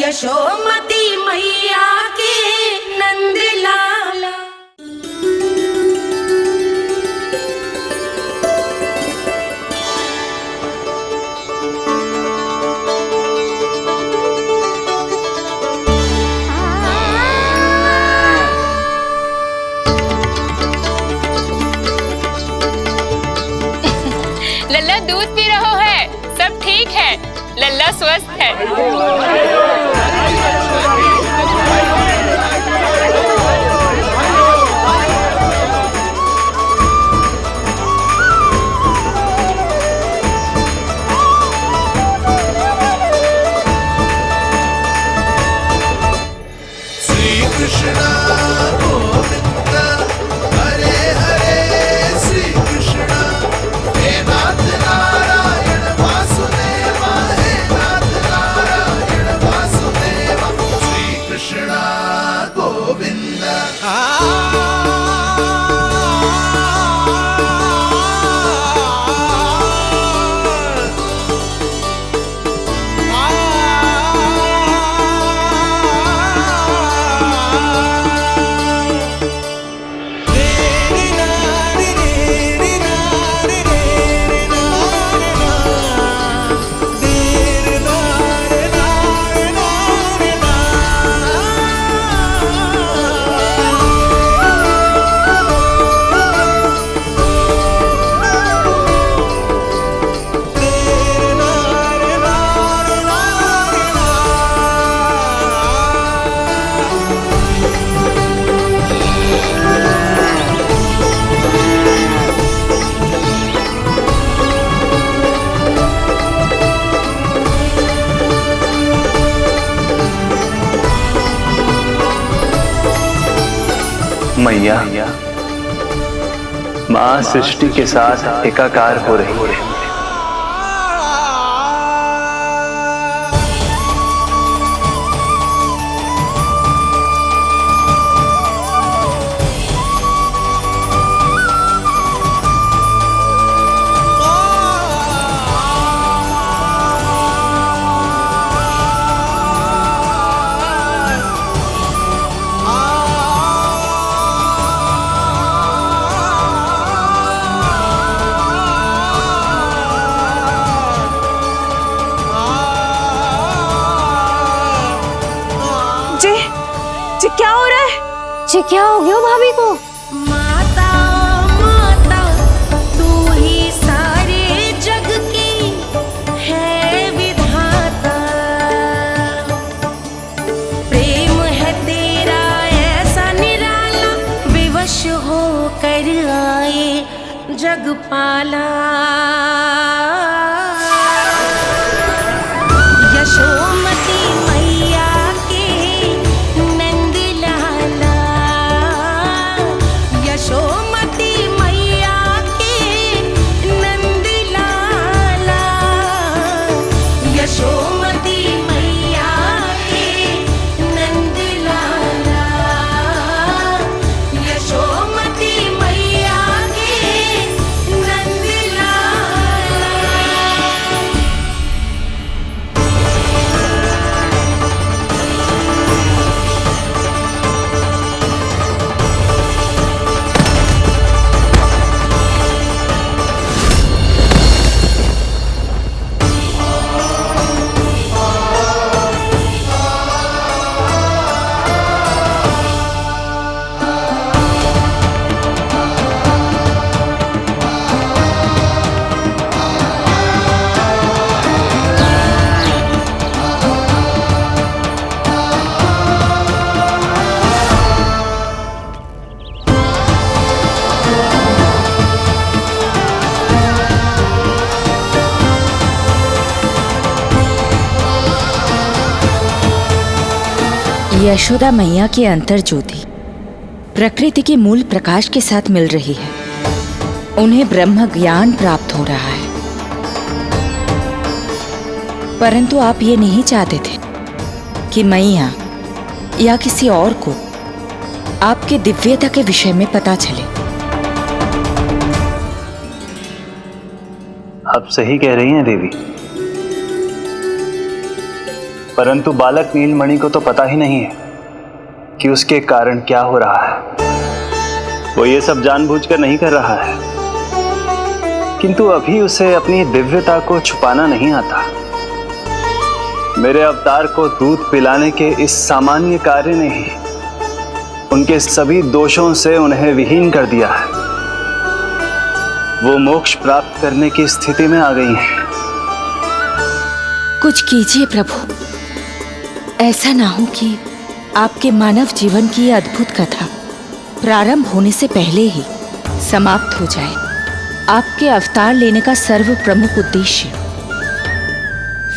यशोमती मैया के नंद लाला। लल्ला दूध पी रहा है, सब ठीक है, लल्ला स्वस्थ है। श्री कृष्ण गोविंद हरे हरे, श्री कृष्ण हे नाथ नारायण वासुदेवा, हे नाथ नारायण वासुदेवा, श्री कृष्ण गोविंद। मैया, माँ सृष्टि के साथ एकाकार हो रही है। जी क्या हो रहा है? जी क्या हो गया भाभी को? माता माता तू ही सारे जग की है विधाता, प्रेम है तेरा ऐसा निराला, विवश हो कर आए जग पाला। यशोमती मैया के नंद लाला, यशोमती मैया के नंद लाला, यशोमती मैया के नंद लाला, यशोमती मैया के नंद लाला। यशोदा मैया की अंतर ज्योति प्रकृति के मूल प्रकाश के साथ मिल रही है। उन्हें ब्रह्म ज्ञान प्राप्त हो रहा है, परंतु आप ये नहीं चाहते थे कि मैया या किसी और को आपके दिव्यता के विषय में पता चले। आप सही कह रही हैं देवी। परंतु बालक नीलमणि को तो पता ही नहीं है कि उसके कारण क्या हो रहा है। वो ये सब जानबूझकर नहीं कर रहा है, किंतु अभी उसे अपनी दिव्यता को छुपाना नहीं आता। मेरे अवतार को दूध पिलाने के इस सामान्य कार्य ने ही उनके सभी दोषों से उन्हें विहीन कर दिया है। वो मोक्ष प्राप्त करने की स्थिति में आ गई हैं। कुछ कीजिए प्रभु, ऐसा ना हो कि आपके मानव जीवन की ये अद्भुत कथा प्रारंभ होने से पहले ही समाप्त हो जाए। आपके अवतार लेने का सर्व प्रमुख उद्देश्य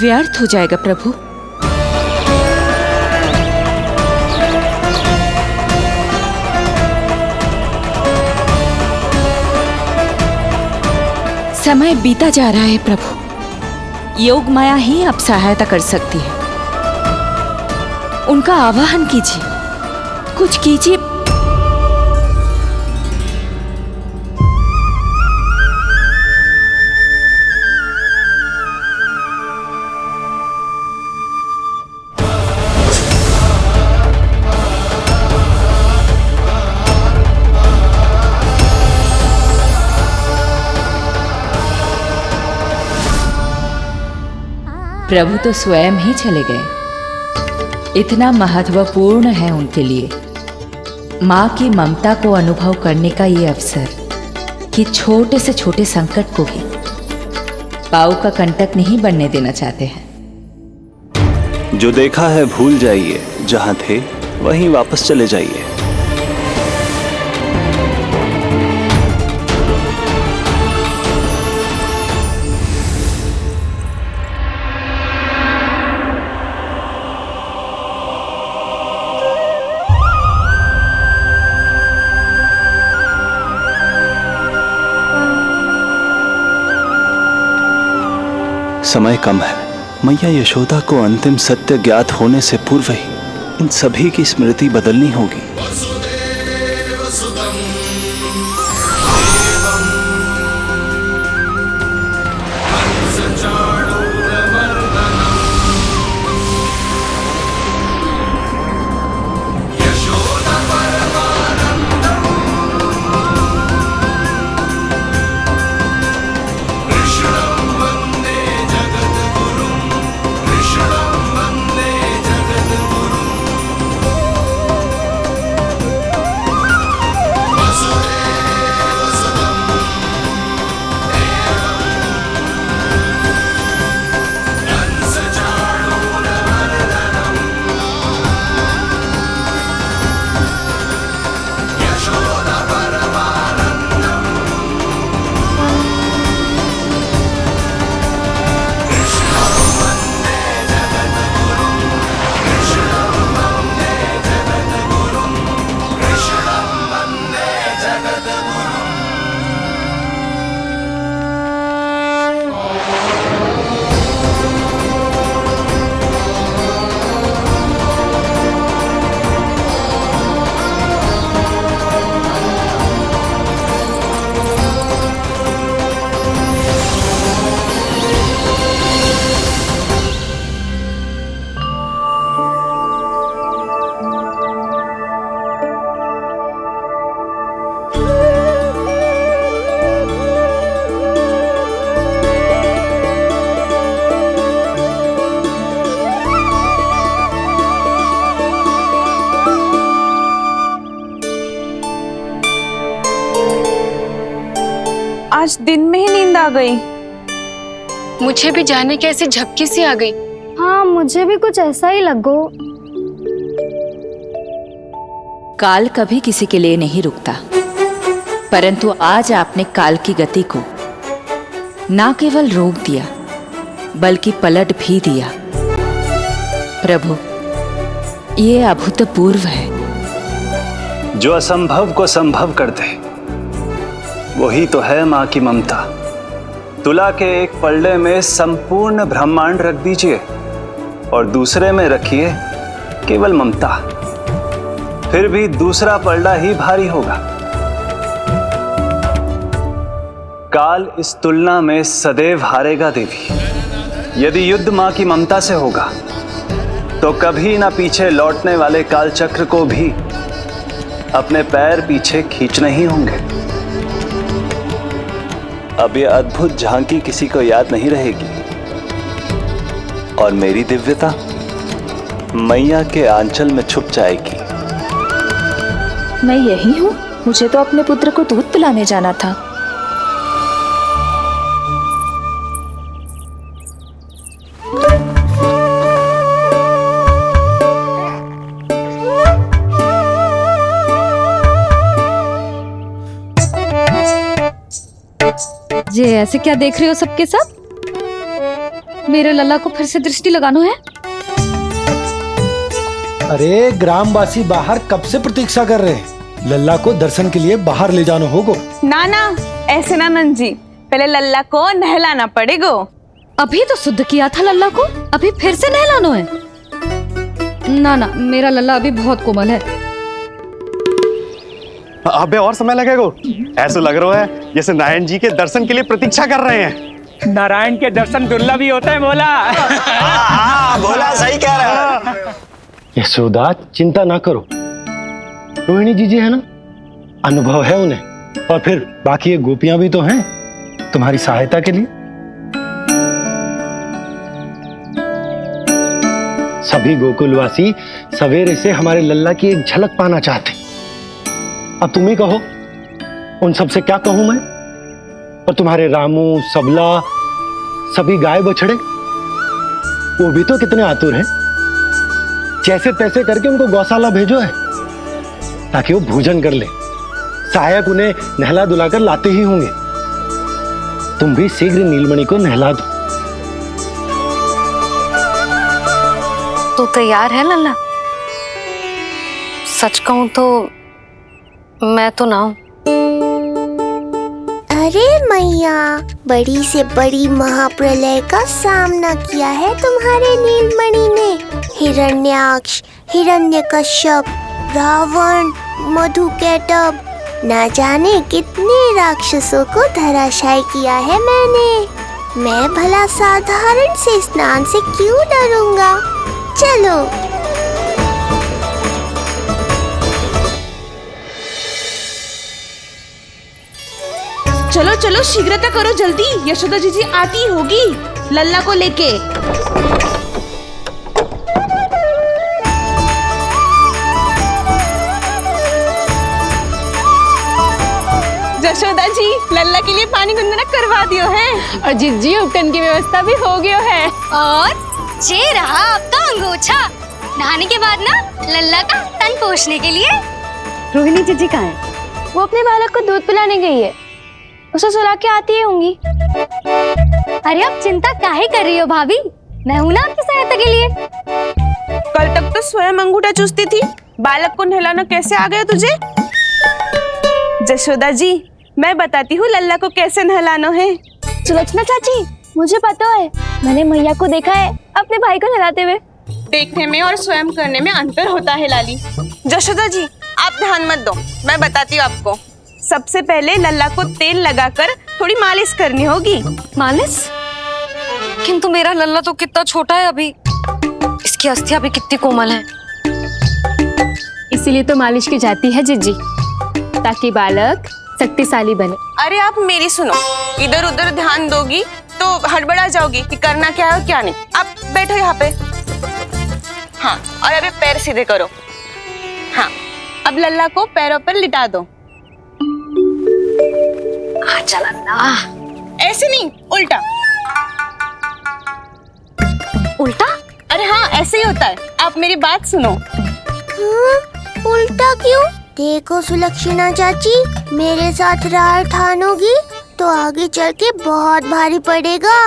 व्यर्थ हो जाएगा प्रभु। समय बीता जा रहा है प्रभु, योग माया ही अब सहायता कर सकती है। उनका आवाहन कीजिए, कुछ कीजिए। प्रभु तो स्वयं ही चले गए। इतना महत्वपूर्ण है उनके लिए माँ की ममता को अनुभव करने का ये अवसर कि छोटे से छोटे संकट को भी पाँव का कंटक नहीं बनने देना चाहते हैं। जो देखा है भूल जाइए, जहां थे वहीं वापस चले जाइए। समय कम है। मैया यशोदा को अंतिम सत्य ज्ञात होने से पूर्व ही इन सभी की स्मृति बदलनी होगी। आज दिन में ही नींद आ गई। मुझे भी जाने की ऐसी झपकी सी आ गई। हाँ, मुझे भी कुछ ऐसा ही लगो। काल कभी किसी के लिए नहीं रुकता, परंतु आज आपने काल की गति को ना केवल रोक दिया बल्कि पलट भी दिया। प्रभु, ये अभूतपूर्व है। जो असंभव को संभव कर दे वही तो है माँ की ममता। तुला के एक पल्ले में संपूर्ण ब्रह्मांड रख दीजिए और दूसरे में रखिए केवल ममता, फिर भी दूसरा पल्ला ही भारी होगा। काल इस तुलना में सदैव हारेगा देवी। यदि युद्ध माँ की ममता से होगा तो कभी ना पीछे लौटने वाले काल चक्र को भी अपने पैर पीछे खींचने ही होंगे। अब ये अद्भुत झांकी किसी को याद नहीं रहेगी और मेरी दिव्यता मैया के आंचल में छुप जाएगी। मैं यही हूँ। मुझे तो अपने पुत्र को दूध पिलाने जाना था। ये ऐसे क्या देख रहे हो सबके सब? मेरे लल्ला को फिर से दृष्टि लगाना है? अरे ग्रामवासी बाहर कब से प्रतीक्षा कर रहे हैं। लल्ला को दर्शन के लिए बाहर ले जाना होगा। ना ना, ऐसे ना नंजी, पहले लल्ला को नहलाना पड़ेगा। अभी तो शुद्ध किया था लल्ला को, अभी फिर से नहलाना है? ना ना, मेरा लल्ला अभी बहुत कोमल है। अबे और समय लगेगा। ऐसा लग रहा है जैसे नारायण जी के दर्शन के लिए प्रतीक्षा कर रहे हैं। नारायण के दर्शन दुर्लभ ही होते हैं बोला। बोला सही कह रहा है। यशोदा चिंता ना करो, रोहिणी जी है ना, अनुभव है उन्हें, और फिर बाकी ये गोपियां भी तो हैं तुम्हारी सहायता के लिए। सभी गोकुलवासी सवेरे से हमारे लल्ला की एक झलक पाना चाहते। अब तुम ही कहो, उन सब से क्या कहूं मैं? और तुम्हारे रामू, सबला, सभी गाय बछड़े, वो भी तो कितने आतुर हैं। जैसे तैसे करके उनको गौशाला भेजो है ताकि वो भोजन कर ले। सहायक उन्हें नहला धुलाकर लाते ही होंगे। तुम भी शीघ्र नीलमणि को नहला दो। तू तैयार है लल्ला? सच कहूं तो मैं तो ना हूं। अरे मैया, बड़ी से बड़ी महाप्रलय का सामना किया है तुम्हारे नीलमणि ने। हिरण्याक्ष, हिरण्यकश्यप, रावण, मधुकैटभ, ना जाने कितने राक्षसों को धराशायी किया है मैंने। मैं भला साधारण से स्नान से क्यों डरूंगा? चलो। चलो चलो, शीघ्रता करो जल्दी, यशोदा जी आती होगी लल्ला को लेके। यशोदा जी, लल्ला के लिए पानी गुनगुना करवा दियो है, और जिज्जी उपटन की व्यवस्था भी हो गयो है। और ये रहा आपका अंगोछा, नहाने के बाद ना लल्ला का तन पोंछने के लिए। रोहिणी जी कहाँ है? वो अपने बालक को दूध पिलाने गई है, उसे सुला के आती ही होंगी। अरे आप चिंता काहे कर रही हो भाभी, मैं हूं ना आपकी सहायता के लिए। कल तक तो स्वयं अंगूठा चूसती थी, बालक को नहलाना कैसे आ गया तुझे? यशोदा जी, मैं बताती हूँ लल्ला को कैसे नहलाना है। सुलक्षणा चाची, मुझे पता है, मैंने मैया को देखा है अपने भाई को नहलाते हुए। देखने में और स्वयं करने में अंतर होता है लाली। यशोदा जी, आप ध्यान मत दो, मैं बताती हूँ आपको। सबसे पहले लल्ला को तेल लगाकर थोड़ी मालिश करनी होगी। मालिश? किंतु मेरा लल्ला तो कितना छोटा है अभी, इसकी अस्थियां भी कितनी कोमल है। इसीलिए तो मालिश की जाती है जिज्जी, ताकि बालक शक्तिशाली बने। अरे आप मेरी सुनो, इधर उधर ध्यान दोगी तो हड़बड़ा जाओगी कि करना क्या है और क्या नहीं। आप बैठो यहाँ पे। हाँ, और अभी पैर सीधे करो। हाँ, अब लल्ला को पैरों पर लिटा दो। ऐसे नहीं, उल्टा। उल्टा? अरे हाँ, ऐसे ही होता है। आप मेरी बात सुनो। हाँ, उल्टा क्यों? देखो सुलक्षणा चाची, मेरे साथ रार ठानोगी तो आगे चल के बहुत भारी पड़ेगा।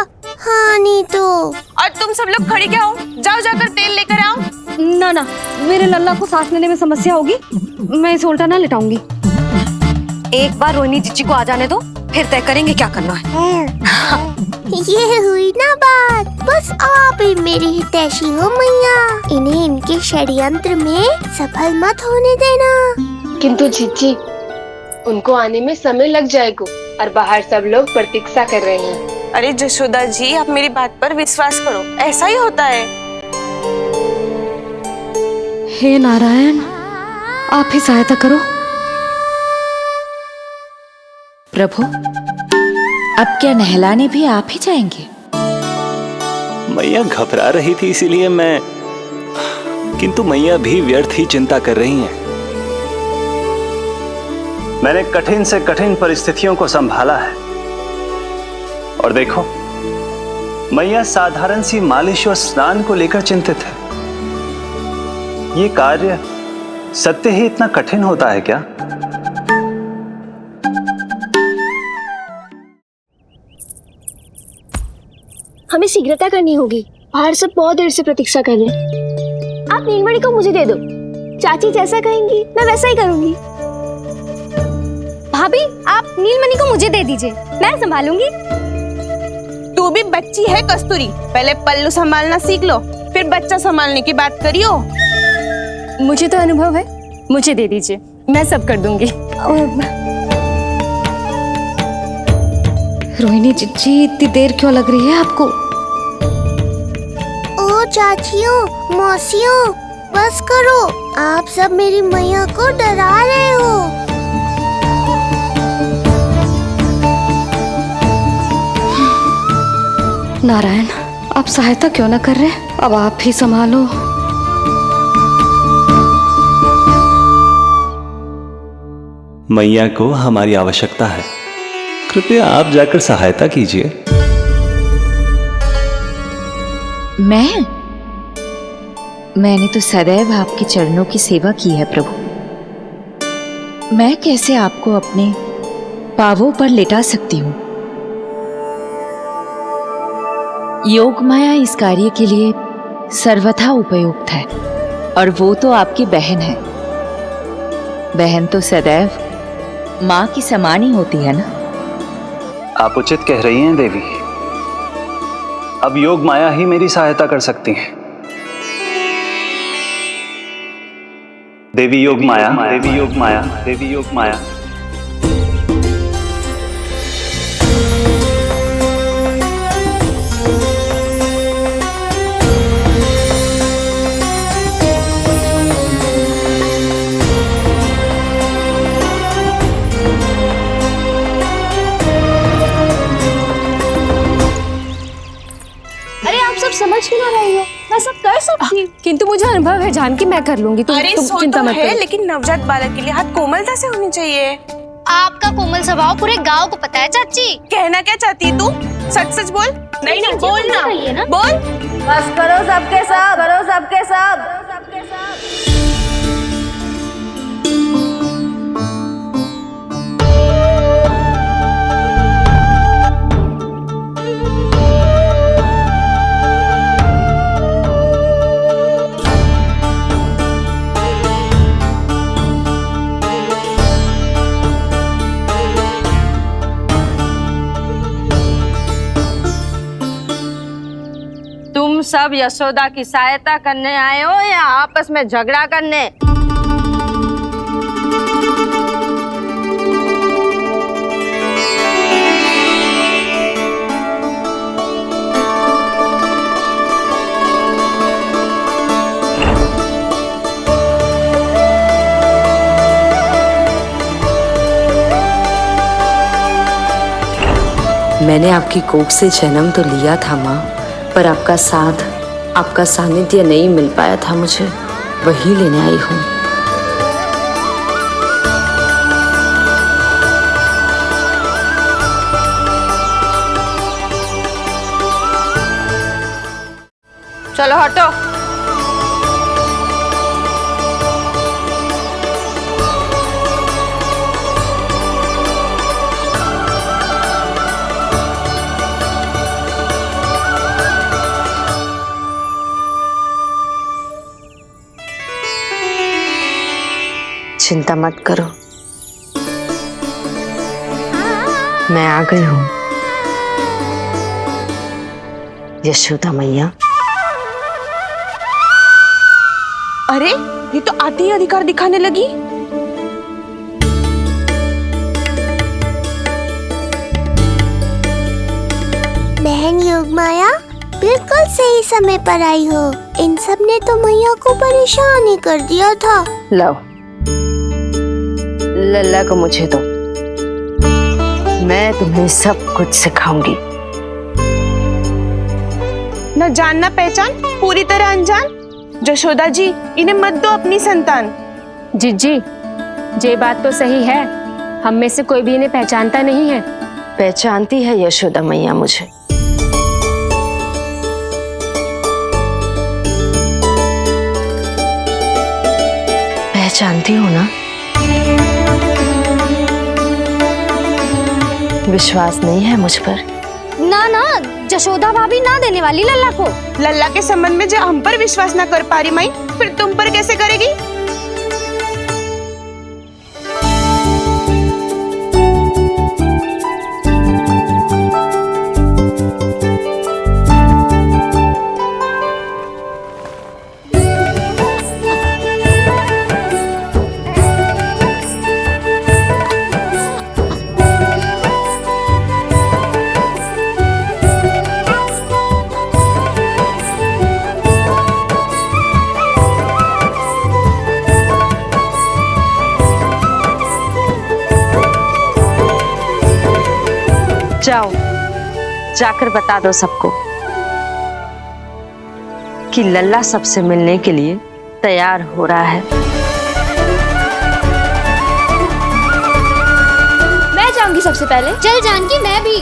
हाँ नहीं तो। और तुम सब लोग खड़े क्या हो? जाओ जाकर तेल लेकर आओ। ना ना, मेरे लल्ला को सांस लेने में समस्या होगी, मैं इसे उल्टा ना लिटाऊंगी। एक बार रोहिणी जीजी को आ जाने दो, फिर तय करेंगे क्या करना है। ये हुई ना बात, बस आप ही मेरी हितैषी हो मैया। इन्हें इनके षड्यंत्र में सफल मत होने देना। किंतु जीजी, उनको आने में समय लग जाएगा और बाहर सब लोग प्रतीक्षा कर रहे हैं। अरे यशोदा जी, आप मेरी बात पर विश्वास करो, ऐसा ही होता है। हे नारायण, आप ही सहायता करो। प्रभु, अब क्या नहलाने भी आप ही जाएंगे? मैया घबरा रही थी इसीलिए मैं, किंतु मैया भी व्यर्थ ही चिंता कर रही हैं। मैंने कठिन से कठिन परिस्थितियों को संभाला है और देखो, मैया साधारण सी मालिश और स्नान को लेकर चिंतित है। ये कार्य सत्य ही इतना कठिन होता है क्या? हमें शीघ्रता करनी होगी, बाहर सब बहुत देर से प्रतीक्षा कर रहे हैं। आप नीलमणि को मुझे दे दो, चाची जैसा कहेंगी मैं वैसा ही करूंगी। भाभी, आप नीलमणि को मुझे दे दीजिए, मैं संभालूंगी। तू भी बच्ची है कस्तूरी, पहले पल्लू संभालना सीख लो, फिर बच्चा संभालने की बात करियो। मुझे तो अनुभव है, मुझे दे दीजिए, मैं सब कर दूंगी। रोहिणी जीजी, इतनी देर क्यों लग रही है आपको? ओ चाचियों, मौसियों, बस करो, आप सब मेरी मैया को डरा रहे हो। नारायण, आप सहायता क्यों ना कर रहे? अब आप ही संभालो। मैया को हमारी आवश्यकता है, कृपया आप जाकर सहायता कीजिए। मैंने तो सदैव आपके चरणों की सेवा की है प्रभु। मैं कैसे आपको अपने पांवों पर लेटा सकती हूँ? योग माया इस कार्य के लिए सर्वथा उपयुक्त है, और वो तो आपकी बहन है। बहन तो सदैव माँ की समान ही होती है ना? आप उचित कह रही हैं देवी। अब योग माया ही मेरी सहायता कर सकती हैं। देवी योग माया, देवी योग माया, देवी योग माया। समझ क्यों ना रही हो? मैं सब कर सकती हूँ। किंतु मुझे अनुभव है जानकी, मैं कर लूंगी। तुम चिंता मत करो। लेकिन नवजात बालक के लिए हाथ कोमलता से होनी चाहिए। आपका कोमल स्वभाव पूरे गांव को पता है चाची। कहना क्या चाहती है तू? सच सच बोल। नहीं बोल ना, बोल। बस करो सबके सब, करो सबके सब, सबके सब। सब यशोदा की सहायता करने आए हो या आपस में झगड़ा करने? मैंने आपकी कोख से जन्म तो लिया था माँ, पर आपका साथ, आपका सानिध्य नहीं मिल पाया था मुझे, वही लेने आई हूँ। चलो हटो। चिंता मत करो, मैं आ गई हूँ। यशोदा मैया। अरे ये तो आते ही अधिकार दिखाने लगी। बहन योगमाया, बिल्कुल सही समय पर आई हो। इन सब ने तो मैया को परेशान ही कर दिया था। लो, लल्ला को मुझे दो, मैं तुम्हें सब कुछ सिखाऊंगी। न जान न पहचान, पूरी तरह अनजान। जशोदा जी, इन्हें मत दो अपनी संतान। जीजी, ये बात तो सही है, हम में से कोई भी इन्हें पहचानता नहीं है। पहचानती है यशोदा मैया मुझे। पहचानती हो ना? विश्वास नहीं है मुझ पर? ना ना, जशोदा भाभी ना देने वाली लल्ला को। लल्ला के संबंध में जो हम पर विश्वास न कर पा रही माई, फिर तुम पर कैसे करेगी? जाओ, जाकर बता दो सबको कि लल्ला सबसे मिलने के लिए तैयार हो रहा है। मैं जाऊंगी सबसे पहले। चल जानकी, मैं भी।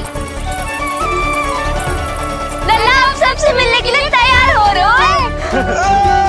लल्ला आप सबसे मिलने के लिए तैयार हो रहे हो?